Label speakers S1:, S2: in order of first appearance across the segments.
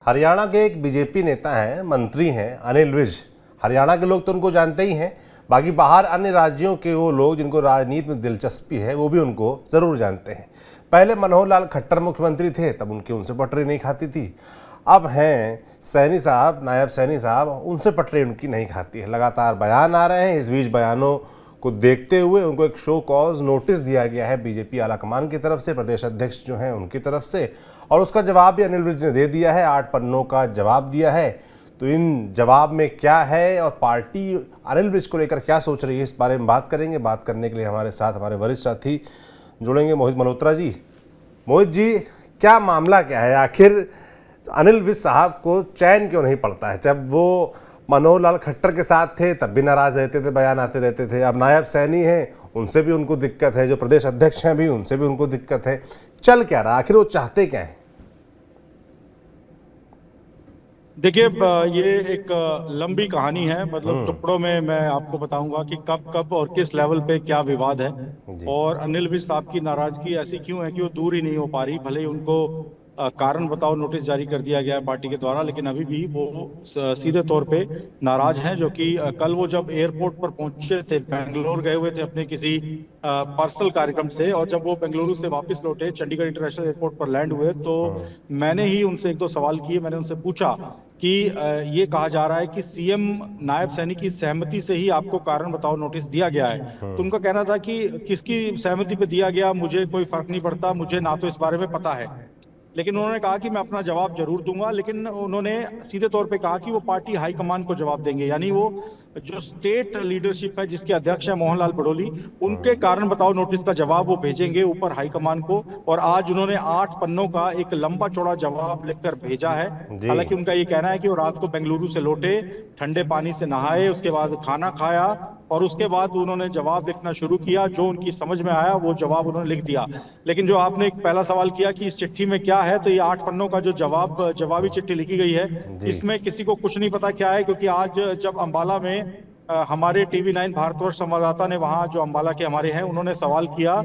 S1: हरियाणा के एक बीजेपी नेता हैं, मंत्री हैं, अनिल विज। हरियाणा के लोग तो उनको जानते ही हैं, बाकी बाहर अन्य राज्यों के वो लोग जिनको राजनीति में दिलचस्पी है वो भी उनको ज़रूर जानते हैं। पहले मनोहर लाल खट्टर मुख्यमंत्री थे, तब उनसे पटरी नहीं खाती थी। अब हैं सैनी साहब, नायब सैनी साहब, उनसे पटरी उनकी नहीं खाती है। लगातार बयान आ रहे हैं। इस बीच बयानों को देखते हुए उनको एक शो कॉज नोटिस दिया गया है बीजेपी आलाकमान की तरफ से, प्रदेश अध्यक्ष जो हैं उनकी तरफ से, और उसका जवाब भी अनिल विज ने दे दिया है। 8 पन्नों का जवाब दिया है। तो इन जवाब में क्या है और पार्टी अनिल विज को लेकर क्या सोच रही है, इस बारे में बात करेंगे। बात करने के लिए हमारे साथ हमारे वरिष्ठ साथी जुड़ेंगे, मोहित मल्होत्रा जी। मोहित जी, क्या मामला क्या है? आखिर अनिल विज साहब को चैन क्यों नहीं पड़ता है? जब वो मनोहर लाल खट्टर के साथ थे तब भी नाराज रहते थे, बयान आते रहते थे। अब नायब सैनी हैं, उनसे भी उनको दिक्कत है। जो प्रदेश अध्यक्ष हैं भी, उनसे भी उनको दिक्कत है। चल क्या रहा, आखिर वो चाहते क्या है?
S2: देखिए, ये एक लंबी कहानी है। मतलब टुकड़ों में मैं आपको बताऊंगा कि कब कब और किस लेवल पे क्या विवाद है।
S1: जी।
S2: और अनिल विज साहब की नाराजगी ऐसी क्यों है कि वो दूर ही नहीं हो पा रही। भले ही उनको कारण बताओ नोटिस जारी कर दिया गया है पार्टी के द्वारा, लेकिन अभी भी वो सीधे तौर पे नाराज हैं। जो कि कल वो जब एयरपोर्ट पर पहुंचे थे, बेंगलोर गए हुए थे अपने किसी पर्सनल कार्यक्रम से, और जब वो बेंगलुरु से वापस लौटे, चंडीगढ़ इंटरनेशनल एयरपोर्ट पर लैंड हुए, तो मैंने ही उनसे एक दो सवाल किए। मैंने उनसे पूछा कि ये कहा जा रहा है कि सीएम नायब सैनी की सहमति से ही आपको कारण बताओ नोटिस दिया गया है। तो उनका कहना था कि किसकी सहमति पे दिया गया मुझे कोई फर्क नहीं पड़ता, मुझे ना तो इस बारे में पता है। लेकिन उन्होंने कहा कि मैं अपना जवाब जरूर दूंगा। लेकिन उन्होंने सीधे तौर पे कहा कि वो पार्टी हाईकमान को जवाब देंगे, यानी वो जो स्टेट लीडरशिप है जिसके अध्यक्ष है मोहनलाल बड़ोली, उनके कारण बताओ नोटिस का जवाब वो भेजेंगे ऊपर हाईकमान को। और आज उन्होंने 8 पन्नों का एक लंबा चौड़ा जवाब लिखकर भेजा है।
S1: जी।
S2: हालांकि उनका ये कहना है कि वो रात को बेंगलुरु से लौटे, ठंडे पानी से नहाए, उसके बाद खाना खाया, और उसके बाद उन्होंने जवाब लिखना शुरू किया। जो उनकी समझ में आया वो जवाब उन्होंने लिख दिया। लेकिन जो आपने एक पहला सवाल किया कि इस चिट्ठी में क्या है, तो ये 8 पन्नों का जो जवाबी चिट्ठी लिखी गई है,
S1: जी।
S2: इसमें किसी को कुछ नहीं पता क्या है। क्योंकि आज जब अंबाला में हमारे टीवी9 भारतवर्ष संवाददाता ने, वहां जो अंबाला के हमारे हैं, उन्होंने सवाल किया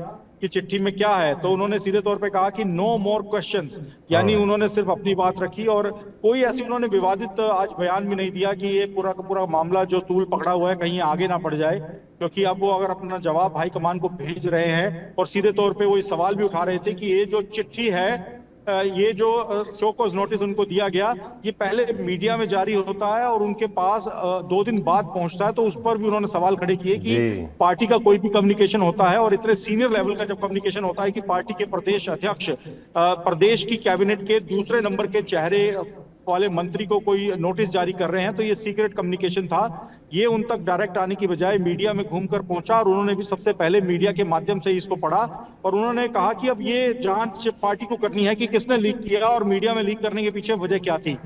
S2: कि चिट्ठी में क्या है, तो उन्होंने सीधे तौर पे कहा कि नो मोर क्वेश्चंस, यानी उन्होंने सिर्फ अपनी बात रखी। और कोई ऐसी उन्होंने विवादित आज बयान भी नहीं दिया कि ये पूरा का पूरा मामला जो तूल पकड़ा हुआ है कहीं आगे ना बढ़ जाए। क्योंकि अब वो अगर अपना जवाब हाईकमान को भेज रहे हैं, और सीधे तौर पे वो ये सवाल भी उठा रहे थे कि ये जो चिट्ठी है, ये जो शो कॉज नोटिस उनको दिया गया, ये पहले मीडिया में जारी होता है और उनके पास 2 दिन बाद पहुंचता है। तो उस पर भी उन्होंने सवाल खड़े किए कि
S1: जी।
S2: पार्टी का कोई भी कम्युनिकेशन होता है, और इतने सीनियर लेवल का जब कम्युनिकेशन होता है कि पार्टी के प्रदेश अध्यक्ष प्रदेश की कैबिनेट के दूसरे नंबर के चेहरे वाले मंत्री को कोई नोटिस जारी कर रहे हैं, तो ये सीक्रेट कम्युनिकेशन था। ये उन तक डायरेक्ट आने की बजाय मीडिया में घूमकर पहुंचा, और उन्होंने भी सबसे पहले मीडिया के माध्यम से इसको पढ़ा। और उन्होंने कहा कि अब ये जांच पार्टी को करनी है कि किसने लीक किया और मीडिया में लीक करने के पीछे वजह क्या थी।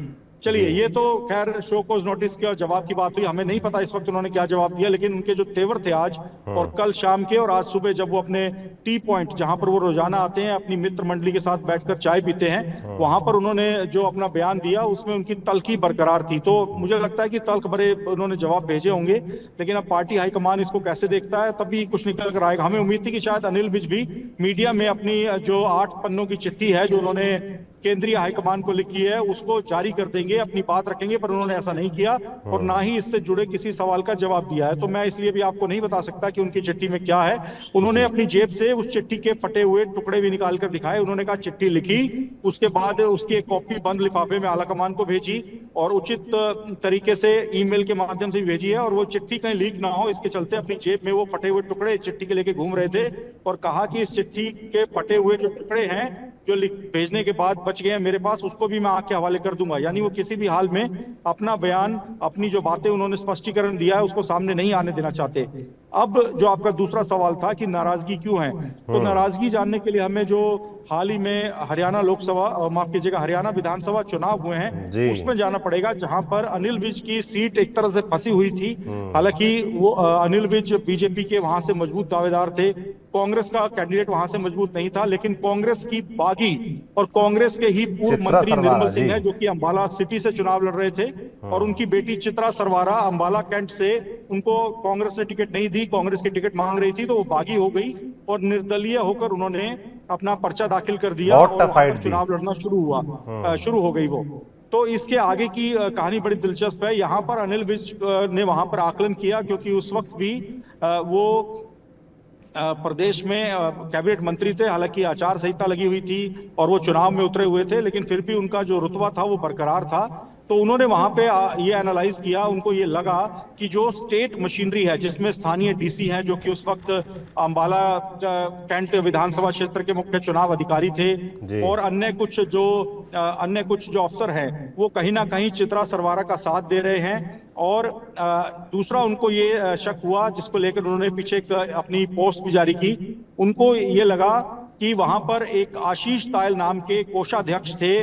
S2: चलिए, ये तो खैर शो कॉज नोटिस के जवाब की बात हुई। हमें नहीं पता इस वक्त उन्होंने क्या जवाब दिया, लेकिन उनके जो तेवर थे आज और कल शाम के और आज सुबह, जब वो अपने टी पॉइंट, जहां पर वो रोजाना आते हैं अपनी मित्र मंडली के साथ बैठकर चाय पीते हैं, वहां पर उन्होंने जो अपना बयान दिया उसमें उनकी तल्खी बरकरार थी। तो मुझे लगता है कि तल्ख भरे उन्होंने जवाब भेजे होंगे। लेकिन अब पार्टी हाईकमान इसको कैसे देखता है, तभी कुछ निकल कर आएगा। हमें उम्मीद थी कि शायद अनिल विज भी मीडिया में अपनी जो 8 पन्नों की चिट्ठी है जो उन्होंने केंद्रीय हाईकमान को लिखी है उसको जारी कर देंगे, अपनी बात रखेंगे, पर उन्होंने ऐसा नहीं किया और ना ही इससे जुड़े किसी सवाल का जवाब दिया है। तो मैं इसलिए भी आपको नहीं बता सकता कि उनकी चिट्ठी में क्या है। उन्होंने अपनी जेब से उस चिट्ठी के फटे हुए टुकड़े भी निकाल कर दिखाए। उन्होंने कहा चिट्ठी लिखी, उसके बाद उसकी एक कॉपी बंद लिफाफे में आलाकमान को भेजी और उचित तरीके से ईमेल के माध्यम से भी भेजी है, और वो चिट्ठी कहीं लीक ना हो इसके चलते अपनी जेब में वो फटे हुए टुकड़े चिट्ठी के लेके घूम रहे थे, और कहा कि इस चिट्ठी के फटे हुए जो टुकड़े हैं जो भेजने के बाद बच गए हैं मेरे पास, उसको भी मैं आपके हवाले कर दूंगा। यानी वो किसी भी हाल में अपना बयान, अपनी जो बातें उन्होंने स्पष्टीकरण दिया है उसको सामने नहीं आने देना चाहते। अब जो आपका दूसरा सवाल था कि नाराजगी क्यों है, तो नाराजगी जानने के लिए हमें जो हाल ही में हरियाणा लोकसभा, माफ कीजिएगा, हरियाणा विधानसभा चुनाव हुए हैं
S1: जी।
S2: उसमें जाना पड़ेगा, जहां पर अनिल विज की सीट एक तरह से फंसी हुई थी। हालांकि वो अनिल विज बीजेपी के वहां से मजबूत दावेदार थे, कांग्रेस का कैंडिडेट वहां से मजबूत नहीं था, लेकिन कांग्रेस की बागी और कांग्रेस के ही पूर्व
S1: चित्रा
S2: मंत्री
S1: सरवारा
S2: निर्मल
S1: जी।
S2: सिंह है, जो कि अंबाला सिटी से चुनाव लड़ रहे थे, और उनकी बेटी चित्रा सरवारा अंबाला कैंट से, उनको कांग्रेस ने टिकट नहीं दी, कांग्रेस की टिकट मांग रही थी, तो वो बागी हो गई और निर्दलीय होकर उन्होंने अपना पर्चा दाखिल कर दिया
S1: बहुत
S2: और
S1: टफ
S2: वहां
S1: फाइट
S2: पर
S1: थी।
S2: चुनाव लड़ना शुरू हो गई वो। तो इसके आगे की कहानी बड़ी दिलचस्प है। यहाँ पर अनिल विज ने वहां पर आकलन किया, क्योंकि उस वक्त भी वो प्रदेश में कैबिनेट मंत्री थे, हालांकि आचार संहिता लगी हुई थी और वो चुनाव में उतरे हुए थे, लेकिन फिर भी उनका जो रुतबा था वो बरकरार था। तो उन्होंने वहां पे ये एनालाइज किया, उनको ये लगा कि जो स्टेट मशीनरी है, जिसमें स्थानीय डीसी हैं जो कि उस वक्त अंबाला कैंट विधानसभा क्षेत्र के मुख्य चुनाव अधिकारी थे, और अन्य कुछ जो अफसर हैं वो कहीं ना कहीं चित्रा सरवारा का साथ दे रहे हैं। और दूसरा उनको ये शक हुआ, जिसको लेकर उन्होंने पीछे एक अपनी पोस्ट भी जारी की, उनको ये लगा कि वहां पर एक आशीष तायल नाम के कोषाध्यक्ष थे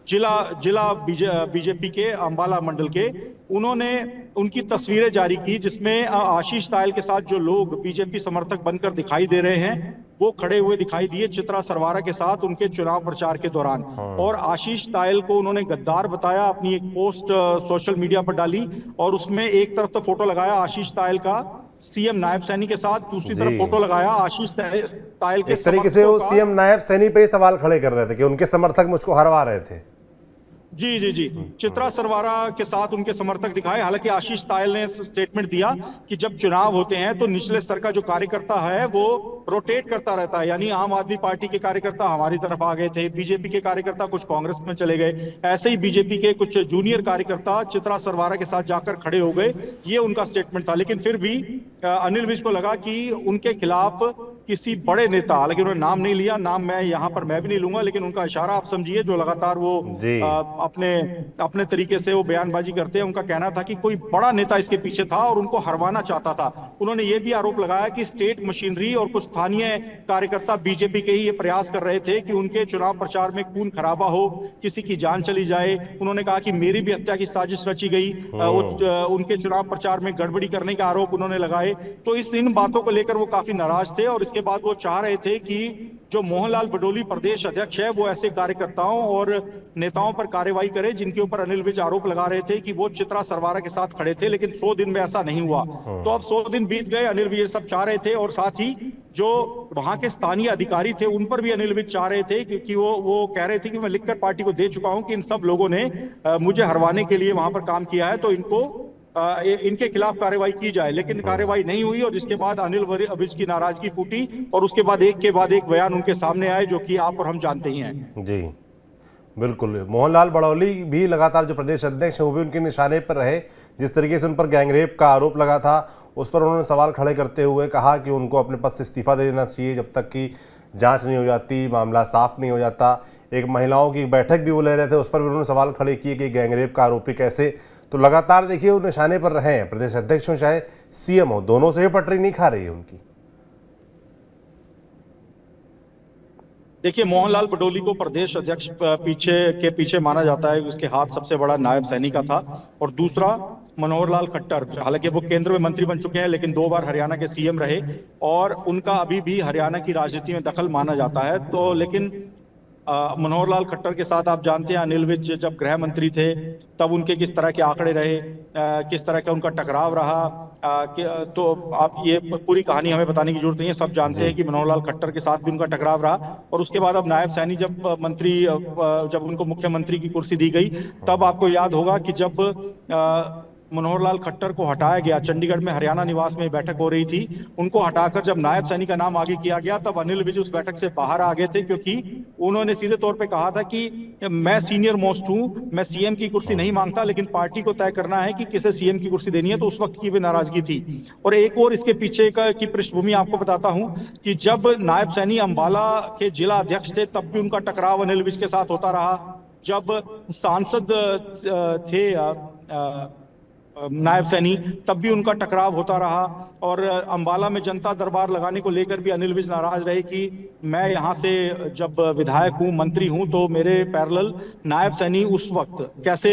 S2: जिला बीजेपी के अंबाला मंडल के, उन्होंने उनकी तस्वीरें जारी की, जिसमें आशीष तायल के साथ जो लोग बीजेपी समर्थक बनकर दिखाई दे रहे हैं वो खड़े हुए दिखाई दिए चित्रा सरवारा के साथ उनके चुनाव प्रचार के दौरान। और आशीष तायल को उन्होंने गद्दार बताया, अपनी एक पोस्ट सोशल मीडिया पर डाली, और उसमें एक तरफ तो फोटो लगाया आशीष तायल का सीएम नायब सैनी के साथ, दूसरी तरफ फोटो लगाया आशीष तायल के।
S1: इस तरीके से वो सीएम नायब सैनी पे ही सवाल खड़े कर रहे थे कि उनके समर्थक मुझको हरवा रहे थे।
S2: जी, चित्रा सरवारा के साथ उनके समर्थक दिखाए। हालांकि आशीष तायल ने स्टेटमेंट दिया कि जब चुनाव होते हैं तो निचले स्तर का जो कार्यकर्ता है वो रोटेट करता रहता है, यानी आम आदमी पार्टी के कार्यकर्ता हमारी तरफ आ गए थे, बीजेपी के कार्यकर्ता कुछ कांग्रेस में चले गए, ऐसे ही बीजेपी के कुछ जूनियर कार्यकर्ता चित्रा सरवारा के साथ जाकर खड़े हो गए, ये उनका स्टेटमेंट था। लेकिन फिर भी अनिल विज को लगा कि उनके खिलाफ किसी बड़े नेता, हालांकि उन्होंने नाम नहीं लिया, नाम मैं यहाँ पर मैं भी नहीं लूंगा, लेकिन उनका इशारा आप समझिए, जो लगातार वो अपने तरीके से वो बयानबाजी करते हैं, उनका कहना था कि कोई बड़ा नेता इसके पीछे था और उनको हरवाना चाहता था। उन्होंने ये भी आरोप लगाया कि स्टेट मशीनरी और कुछ स्थानीय कार्यकर्ता बीजेपी के ही ये प्रयास कर रहे थे कि उनके चुनाव प्रचार में खून खराबा हो, किसी की जान चली जाए। उन्होंने कहा कि मेरी भी हत्या की साजिश रची गई, उनके चुनाव प्रचार में गड़बड़ी करने के आरोप उन्होंने लगाए। तो इन बातों को लेकर वो काफी नाराज थे, और इसके बाद वो चाह रहे थे कि जो मोहनलाल बडोली प्रदेश अध्यक्ष है वो ऐसे कार्यकर्ताओं और नेताओं पर कार्रवाई करे जिनके ऊपर अनिल विज आरोप लगा रहे थे कि वो चित्रा सरवारा के साथ खड़े थे, लेकिन 100 दिन में ऐसा नहीं हुआ। तो अब 100 दिन बीत गए, अनिल विज सब चाह रहे थे, और साथ ही जो वहां के स्थानीय अधिकारी थे उन पर भी अनिल विज चाह रहे थे, क्योंकि वो कह रहे थे कि मैं लिखकर पार्टी को दे चुका हूं कि इन सब लोगों ने मुझे हरवाने के लिए वहां पर काम किया है, तो इनके खिलाफ कार्रवाई की जाए। लेकिन कार्रवाई नहीं हुई, और जिसके बाद अनिल विज की नाराजगी फूटी, और उसके बाद एक के बाद एक बयान उनके सामने आए, जो कि आप और हम जानते ही हैं।
S1: जी बिल्कुल। मोहनलाल बड़ौली भी लगातार जो प्रदेश अध्यक्ष हैं वो भी उनके निशाने पर रहे। जिस तरीके से उन पर गैंगरेप का आरोप लगा था, उस पर उन्होंने सवाल खड़े करते हुए कहा कि उनको अपने पद से इस्तीफा दे देना चाहिए जब तक कि जांच नहीं हो जाती, मामला साफ नहीं हो जाता। एक महिलाओं की बैठक भी वो ले रहे थे, उस पर भी उन्होंने सवाल खड़े किए कि गैंगरेप का आरोपी कैसे। तो लगातार देखिए वो निशाने पर रहे हैं, प्रदेश अध्यक्ष हो चाहे सीएम हो, दोनों से ही पटरी नहीं खा रही है उनकी।
S2: देखिए, मोहनलाल बडोली को प्रदेश अध्यक्ष पीछे माना जाता है, उसके हाथ सबसे बड़ा नायब सैनी का था। और दूसरा मनोहर लाल खट्टर, हालांकि वो केंद्र में मंत्री बन चुके हैं, लेकिन 2 बार हरियाणा के सीएम रहे, और उनका अभी भी हरियाणा की राजनीति में दखल माना जाता है। तो लेकिन मनोहर लाल खट्टर के साथ आप जानते हैं अनिल विज जब गृह मंत्री थे तब उनके किस तरह के आंकड़े रहे, किस तरह का उनका टकराव रहा, तो आप ये पूरी कहानी हमें बताने की जरूरत नहीं है, सब जानते हैं कि मनोहर लाल खट्टर के साथ भी उनका टकराव रहा। और उसके बाद अब नायब सैनी जब उनको मुख्यमंत्री की कुर्सी दी गई, तब आपको याद होगा कि जब मनोहर लाल खट्टर को हटाया गया, चंडीगढ़ में हरियाणा निवास में बैठक हो रही थी, उनको हटाकर जब नायब सैनी का नाम आगे किया गया, तब अनिल विज उस बैठक से बाहर आ गए थे, क्योंकि उन्होंने सीधे तौर पे कहा था कि मैं सीनियर मोस्ट हूं, मैं सीएम की कुर्सी नहीं मांगता, लेकिन पार्टी को तय करना है कि किसे सीएम की कुर्सी देनी है। तो उस वक्त की भी नाराजगी थी। और एक और इसके पीछे की पृष्ठभूमि आपको बताता हूं कि जब नायब सैनी अंबाला के जिला अध्यक्ष थे, तब भी उनका टकराव अनिल विज के साथ होता रहा। जब सांसद थे नायब सैनी, तब भी उनका टकराव होता रहा। और अंबाला में जनता दरबार लगाने को लेकर भी अनिल विज नाराज रहे कि मैं यहाँ से जब विधायक हूँ, मंत्री हूँ, तो मेरे पैरेलल नायब सैनी उस वक्त कैसे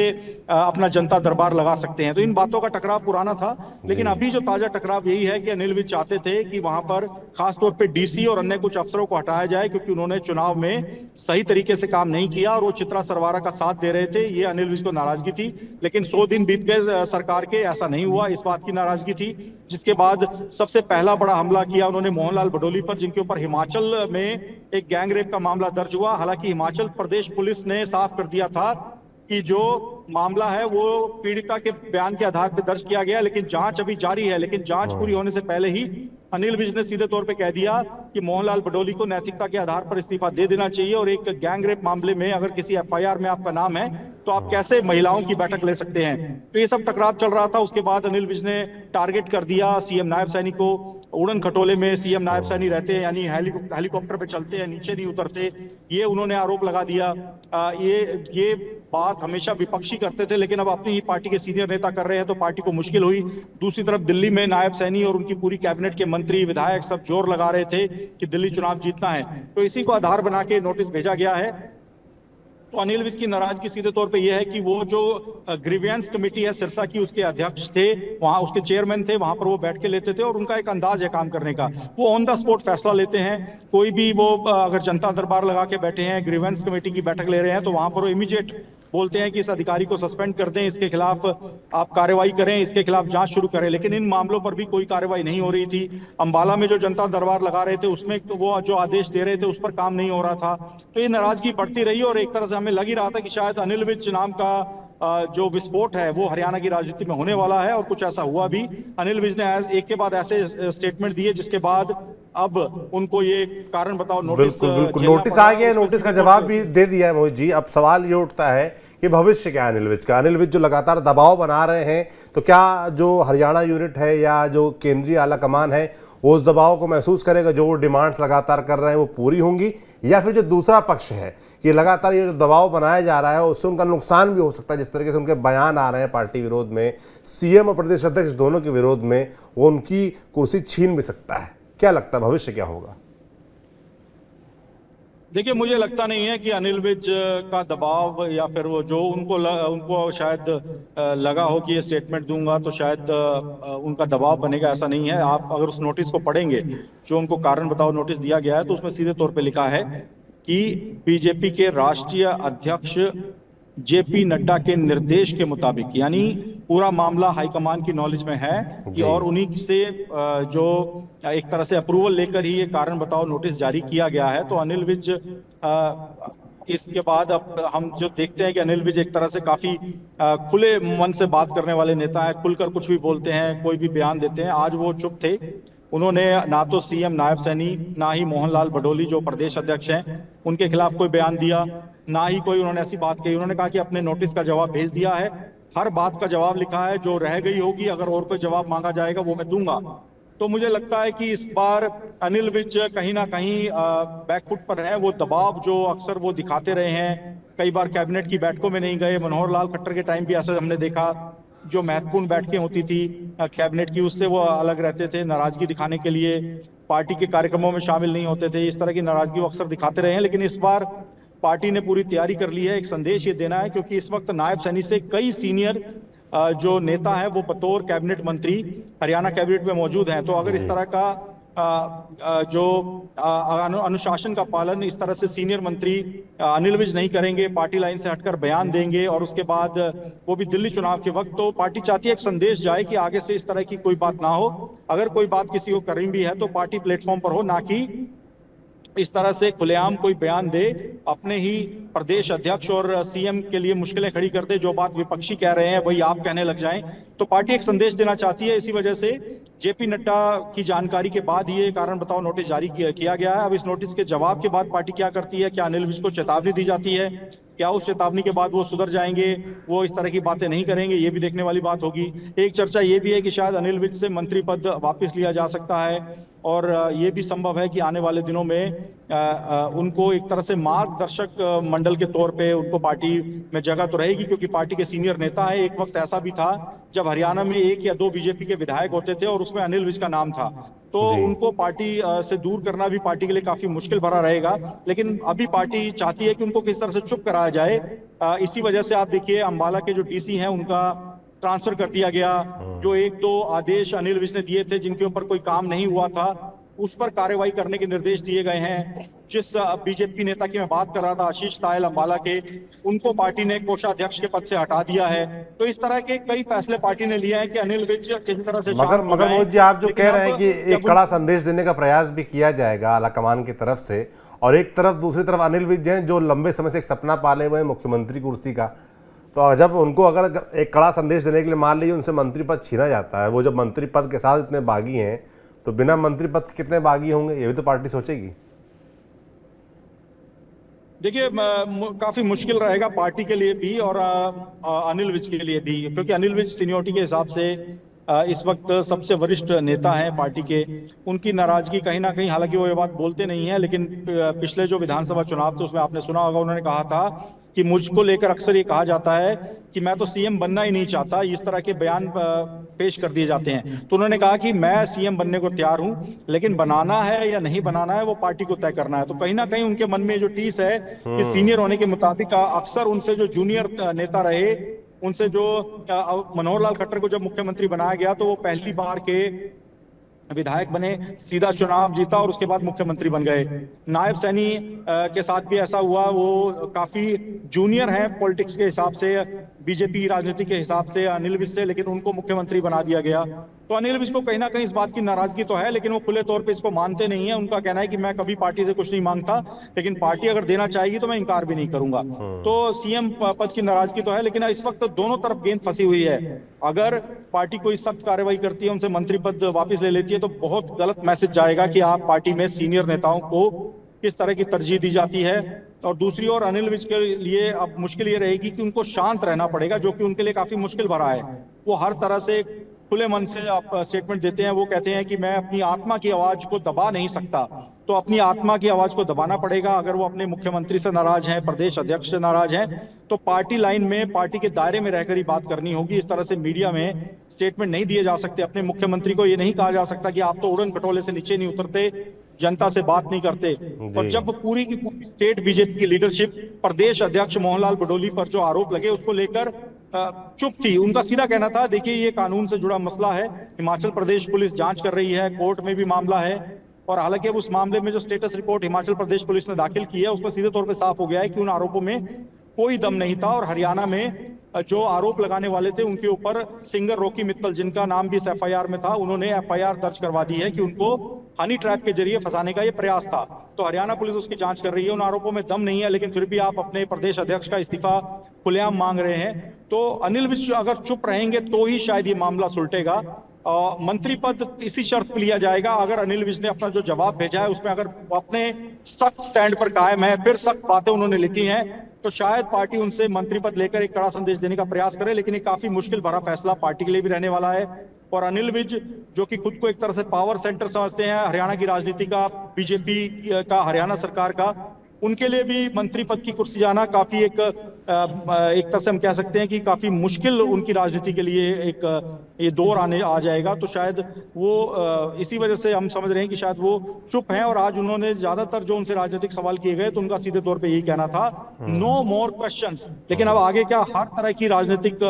S2: अपना जनता दरबार लगा सकते हैं। तो इन बातों का टकराव पुराना था, लेकिन अभी जो ताजा टकराव यही है कि अनिल विज चाहते थे कि वहां पर खासतौर पर डीसी और अन्य कुछ अफसरों को हटाया जाए, क्योंकि उन्होंने चुनाव में सही तरीके से काम नहीं किया और वो चित्रा सरवारा का साथ दे रहे थे। ये अनिल विज को नाराजगी थी। लेकिन 100 दिन बीत गए, सरकार सरकार के, ऐसा नहीं हुआ, इस बात की नाराजगी थी। जिसके बाद सबसे पहला बड़ा हमला किया उन्होंने मोहनलाल भडोली पर, जिनके ऊपर हिमाचल में एक गैंग रेप का मामला दर्ज हुआ। हालांकि हिमाचल प्रदेश पुलिस ने साफ कर दिया था कि जो मामला है वो पीड़िता के बयान के आधार पर दर्ज किया गया, लेकिन जांच अभी जारी है। लेकिन जांच पूरी होने से पहले ही अनिल विज ने सीधे तौर पे कह दिया कि मोहनलाल भडोली को नैतिकता के आधार पर इस्तीफा दे देना चाहिए, और एक गैंग रेप मामले में अगर किसी एफआईआर में आपका नाम है तो आप कैसे महिलाओं की बैठक ले सकते हैं। तो ये सब टकराव चल रहा था। उसके बाद अनिल विज ने टारगेट कर दिया सीएम नायब सैनी को। उड़न खटोले में सीएम नायब सैनी रहते हैं, यानी हेलीकॉप्टर पे चलते हैं, नीचे नहीं उतरते, ये उन्होंने आरोप लगा दिया। ये बात हमेशा विपक्षी करते थे, लेकिन अब अपनी ही पार्टी के सीनियर नेता कर रहे हैं तो पार्टी को मुश्किल हुई। दूसरी तरफ दिल्ली में नायब सैनी और उनकी पूरी कैबिनेट के मंत्री, विधायक सब जोर लगा रहे थे कि दिल्ली चुनाव जीतना है, तो इसी को आधार बना के नोटिस भेजा गया है। तो अनिल विज की नाराजगी सीधे तौर पे यह है कि वो जो ग्रीवियंस कमेटी है सिरसा की, उसके अध्यक्ष थे, वहां उसके चेयरमैन थे, वहां पर वो बैठ के लेते थे और उनका एक अंदाज है काम करने का, वो ऑन द स्पॉट फैसला लेते हैं। कोई भी वो अगर जनता दरबार लगा के बैठे हैं, ग्रीवियंस कमेटी की बैठक ले रहे हैं, तो वहां पर वो इमीडिएट बोलते हैं कि इस अधिकारी को सस्पेंड कर दें, इसके खिलाफ आप कार्रवाई करें, इसके खिलाफ जांच शुरू करें। लेकिन इन मामलों पर भी कोई कार्रवाई नहीं हो रही थी। अंबाला में जो जनता दरबार लगा रहे थे उसमें तो वो जो आदेश दे रहे थे उस पर काम नहीं हो रहा था। तो ये नाराजगी बढ़ती रही और एक तरह से हमें लग ही रहा था कि शायद अनिल विज नाम का जो विस्फोट है वो हरियाणा की राजनीति में होने वाला है, और कुछ ऐसा हुआ भी। अनिल विज ने एक के बाद ऐसे स्टेटमेंट दिए जिसके बाद अब उनको ये कारण बताओ नोटिस
S1: नोटिस आ गया, नोटिस का जवाब भी दे दिया है मोहित जी। अब सवाल ये उठता है कि भविष्य क्या है अनिल विज का। अनिल विज जो लगातार दबाव बना रहे हैं, तो क्या जो हरियाणा यूनिट है या जो केंद्रीय आला कमान है वो उस दबाव को महसूस करेगा, जो वो डिमांड्स लगातार कर रहे हैं वो पूरी होंगी, या फिर जो दूसरा पक्ष है कि लगातार ये जो दबाव बनाया जा रहा है उससे उनका नुकसान भी हो सकता है, जिस तरीके से उनके बयान आ रहे हैं पार्टी विरोध में, सीएम और प्रदेश अध्यक्ष दोनों के विरोध में, वो उनकी कुर्सी छीन भी सकता है। क्या लगता है भविष्य क्या होगा?
S2: देखिए, मुझे लगता नहीं है कि अनिल विज का दबाव या फिर वो जो उनको शायद लगा हो कि ये स्टेटमेंट दूंगा तो शायद उनका दबाव बनेगा, ऐसा नहीं है। आप अगर उस नोटिस को पढ़ेंगे, जो उनको कारण बताओ नोटिस दिया गया है, तो उसमें सीधे तौर पे लिखा है कि बीजेपी के राष्ट्रीय अध्यक्ष जेपी नड्डा के निर्देश के मुताबिक, यानी पूरा मामला हाईकमान की नॉलेज में है कि, और उन्हीं से जो एक तरह से अप्रूवल लेकर ही ये कारण बताओ नोटिस जारी किया गया है। तो अनिल विज इसके बाद अब हम जो देखते हैं कि अनिल विज एक तरह से काफी खुले मन से बात करने वाले नेता है, खुलकर कुछ भी बोलते हैं, कोई भी बयान देते हैं। आज वो चुप थे, उन्होंने ना तो सीएम नायब सैनी, ना ही मोहनलाल भडोली जो प्रदेश अध्यक्ष हैं उनके खिलाफ कोई बयान दिया, ना ही कोई उन्होंने ऐसी बात कही। उन्होंने कहा कि अपने नोटिस का जवाब भेज दिया है, हर बात का जवाब लिखा है, जो रह गई होगी अगर और कोई जवाब मांगा जाएगा वो मैं दूंगा। तो मुझे लगता है कि इस बार अनिल विज कहीं ना कहीं बैकफुट पर है। वो दबाव जो अक्सर वो दिखाते रहे हैं, कई बार कैबिनेट की बैठकों में नहीं गए। मनोहर लाल खट्टर के टाइम भी ऐसा हमने देखा, जो महत्वपूर्ण बैठकें होती थी कैबिनेट की, उससे वो अलग रहते थे, नाराजगी दिखाने के लिए पार्टी के कार्यक्रमों में शामिल नहीं होते थे। इस तरह की नाराजगी वो अक्सर दिखाते रहे हैं। लेकिन इस बार पार्टी ने पूरी तैयारी कर ली है, एक संदेश ये देना है, क्योंकि इस वक्त नायब सैनी से कई सीनियर जो नेता है वो बतौर कैबिनेट मंत्री हरियाणा कैबिनेट में मौजूद हैं। तो अगर इस तरह का जो अनुशासन का पालन इस तरह से सीनियर मंत्री अनिल विज नहीं करेंगे, पार्टी लाइन से हटकर बयान देंगे, और उसके बाद वो भी दिल्ली चुनाव के वक्त, तो पार्टी चाहती है एक संदेश जाए कि आगे से इस तरह की कोई बात ना हो। अगर कोई बात किसी को करनी भी है तो पार्टी प्लेटफॉर्म पर हो, ना कि इस तरह से खुलेआम कोई बयान दे, अपने ही प्रदेश अध्यक्ष और सीएम के लिए मुश्किलें खड़ी कर दे, जो बात विपक्षी कह रहे हैं वही आप कहने लग जाएं। तो पार्टी एक संदेश देना चाहती है, इसी वजह से जेपी नड्डा की जानकारी के बाद ये कारण बताओ नोटिस जारी किया गया है। अब इस नोटिस के जवाब के बाद पार्टी क्या करती है, क्या अनिल विज को चेतावनी दी जाती है, क्या उस चेतावनी के बाद वो सुधर जाएंगे, वो इस तरह की बातें नहीं करेंगे, ये भी देखने वाली बात होगी। एक चर्चा ये भी है कि शायद अनिल विज से मंत्री पद वापस लिया जा सकता है, और ये भी संभव है कि आने वाले दिनों में उनको एक तरह से मार्गदर्शक मंडल के तौर पे उनको पार्टी में जगह तो रहेगी, क्योंकि पार्टी के सीनियर नेता है। एक वक्त ऐसा भी था जब हरियाणा में 1 या 2 बीजेपी के विधायक होते थे और उसमें अनिल विज का नाम था, तो उनको पार्टी से दूर करना भी पार्टी के लिए काफी मुश्किल भरा रहेगा। लेकिन अभी पार्टी चाहती है कि उनको किस तरह से चुप कराया जाए। इसी वजह से आप देखिए अंबाला के जो डीसी हैं उनका ट्रांसफर कर दिया गया। जो 1-2 आदेश अनिल विज ने दिए थे जिनके ऊपर कोई काम नहीं हुआ था, उस पर कार्रवाई करने के निर्देश दिए गए हैं। जिस बीजेपी नेता की मैं बात कर रहा था, आशीष तायल अंबाला के, उनको पार्टी ने कोषाध्यक्ष के पद से हटा दिया है। तो इस तरह के कई फैसले पार्टी ने लिए हैं कि अनिल विज किसी तरह से
S1: मगर मोदी जी, आप जो कह रहे हैं कि एक कड़ा संदेश देने का प्रयास भी किया जाएगा आलाकमान की तरफ से, और एक तरफ दूसरी तरफ अनिल विज हैं जो लंबे समय से एक सपना पाले हुए हैं मुख्यमंत्री कुर्सी का, तो जब उनको अगर एक कड़ा संदेश देने के लिए मान लीजिए उनसे मंत्री पद छीना जाता है, वो जब मंत्री पद के साथ इतने बागी हैं तो बिना मंत्री पद के कितने बागी होंगे, ये भी तो पार्टी सोचेगी।
S2: देखिए, काफी मुश्किल रहेगा पार्टी के लिए भी और अनिल विज के लिए भी, क्योंकि अनिल विज सीनियोरिटी के हिसाब से इस वक्त सबसे वरिष्ठ नेता हैं पार्टी के। उनकी नाराजगी कहीं ना कहीं, हालांकि वो ये बात बोलते नहीं है, लेकिन पिछले जो विधानसभा चुनाव थे उसमें आपने सुना होगा उन्होंने कहा था कि मुझको लेकर अक्सर ये कहा जाता है कि मैं तो सीएम बनना ही नहीं चाहता, इस तरह के बयान पेश कर दिए जाते हैं। तो उन्होंने कहा कि मैं सीएम बनने को तैयार हूं, लेकिन बनाना है या नहीं बनाना है वो पार्टी को तय करना है। तो कहीं ना कहीं उनके मन में जो टीस है कि सीनियर होने के मुताबिक अक्सर उनसे जो जूनियर नेता रहे, उनसे जो मनोहर लाल खट्टर को जब मुख्यमंत्री बनाया गया तो वो पहली बार के विधायक बने, सीधा चुनाव जीता और उसके बाद मुख्यमंत्री बन गए। नायब सैनी के साथ भी ऐसा हुआ, वो काफी जूनियर हैं पॉलिटिक्स के हिसाब से, बीजेपी राजनीति के हिसाब से अनिल विज से, लेकिन उनको मुख्यमंत्री बना दिया गया। तो अनिल विज को कहीं ना कहीं इस बात की नाराजगी तो है, लेकिन वो खुले तौर पे इसको मानते नहीं है। उनका कहना है कि मैं कभी पार्टी से कुछ नहीं मांगता, लेकिन पार्टी अगर देना चाहेगी तो मैं इनकार भी नहीं करूंगा। तो सीएम पद की नाराजगी तो है, लेकिन इस वक्त दोनों तरफ गेंद फंसी हुई है। अगर पार्टी कोई सख्त कार्रवाई करती है, उनसे मंत्री पद वापस ले लेती है, तो बहुत गलत मैसेज जाएगा कि आप पार्टी में सीनियर नेताओं को किस तरह की तरजीह दी जाती है। और दूसरी ओर अनिल विज के लिए अब मुश्किल ये रहेगी कि उनको शांत रहना पड़ेगा, जो कि उनके लिए काफी मुश्किल भरा है। वो हर तरह से खुले मन से आप स्टेटमेंट देते हैं, वो कहते हैं कि मैं अपनी आत्मा की आवाज को दबा नहीं सकता। तो अपनी आत्मा की आवाज को दबाना पड़ेगा। अगर वो अपने मुख्यमंत्री से नाराज हैं, प्रदेश अध्यक्ष से नाराज हैं, तो पार्टी लाइन में, पार्टी के दायरे में रहकर ही बात करनी होगी। इस तरह से मीडिया में स्टेटमेंट नहीं दिए जा सकते। अपने मुख्यमंत्री को ये नहीं कहा जा सकता कि आप तो उड़न खटोले से नीचे नहीं उतरते, जनता से बात नहीं करते। और जब पूरी की पूरी स्टेट बीजेपी की लीडरशिप प्रदेश अध्यक्ष मोहनलाल बडोली पर जो आरोप लगे उसको लेकर चुप थी। उनका सीधा कहना था, देखिए ये कानून से जुड़ा मसला है, हिमाचल प्रदेश पुलिस जांच कर रही है, कोर्ट में भी मामला है। और हालांकि अब उस मामले में जो status report Himachal Pradesh police ने दाखिल की है उसमें सीधे तौर पे साफ हो गया है कि उन आरोपों में कोई दम नहीं था। और हरियाणा में जो आरोप लगाने वाले थे उनके ऊपर सिंगर रॉकी मित्तल, जिनका नाम भी इस एफआईआर में था, उन्होंने एफआईआर दर्ज करवा दी है कि उनको हनी ट्रैप के जरिए फंसाने का ये प्रयास था। तो हरियाणा पुलिस उसकी जांच कर रही है। उन आरोपों में दम नहीं है, लेकिन फिर भी आप अपने प्रदेश अध्यक्ष का इस्तीफा खुलेआम मांग रहे हैं। तो अनिल विज अगर चुप रहेंगे तो ही शायद ये मामला सुलटेगा। मंत्री पद इसी शर्त पर लिया जाएगा, अगर अनिल विज ने अपना जो जवाब भेजा है उसमें अगर अपने सख्त स्टैंड पर कायम है, फिर सख्त बातें उन्होंने लिखी हैं, तो शायद पार्टी उनसे मंत्री पद लेकर एक कड़ा संदेश देने का प्रयास करे। लेकिन ये काफी मुश्किल भरा फैसला पार्टी के लिए भी रहने वाला है। और अनिल विज जो कि खुद को एक तरह से पावर सेंटर समझते हैं हरियाणा की राजनीति का, बीजेपी का, हरियाणा सरकार का, उनके लिए भी मंत्री पद की कुर्सी जाना काफी एक तरह से हम कह सकते हैं कि काफी मुश्किल उनकी राजनीति के लिए एक ये दौर आ जाएगा। तो शायद वो इसी वजह से हम समझ रहे हैं कि शायद वो चुप हैं। और आज उन्होंने ज्यादातर जो उनसे राजनीतिक सवाल किए गए तो उनका सीधे तौर पे यही कहना था, नो मोर क्वेश्चंस। लेकिन अब आगे क्या हर तरह की राजनीतिक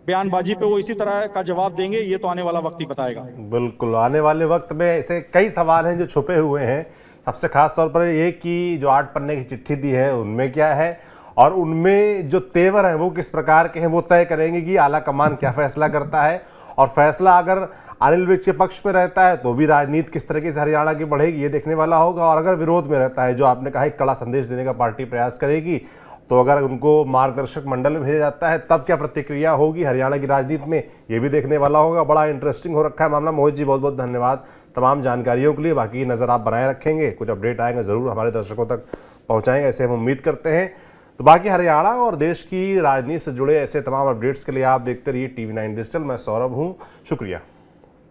S2: बयानबाजी पे वो इसी तरह का जवाब देंगे, ये तो आने वाला वक्त ही बताएगा।
S1: बिल्कुल, आने वाले वक्त में ऐसे कई सवाल हैं जो छुपे हुए हैं। सबसे खास तौर पर ये कि जो 8 पन्ने की चिट्ठी दी है उनमें क्या है और उनमें जो तेवर हैं वो किस प्रकार के हैं, वो तय करेंगे कि आला कमान क्या फैसला करता है। और फैसला अगर अनिल विज के पक्ष में रहता है तो भी राजनीति किस तरीके से हरियाणा की बढ़ेगी ये देखने वाला होगा। और अगर विरोध में रहता है, जो आपने कहा, एक कड़ा संदेश देने का पार्टी प्रयास करेगी, तो अगर उनको मार्गदर्शक मंडल में भेजा जाता है तब क्या प्रतिक्रिया होगी हरियाणा की राजनीति में, ये भी देखने वाला होगा। बड़ा इंटरेस्टिंग हो रखा है मामला। मोहित जी, बहुत बहुत धन्यवाद तमाम जानकारियों के लिए। बाकी नज़र आप बनाए रखेंगे, कुछ अपडेट आएंगे ज़रूर हमारे दर्शकों तक पहुँचाएंगे, ऐसे हम उम्मीद करते हैं। तो बाकी हरियाणा और देश की राजनीति से जुड़े ऐसे तमाम अपडेट्स के लिए आप देखते रहिए TV9 डिजिटल। मैं सौरभ हूँ, शुक्रिया।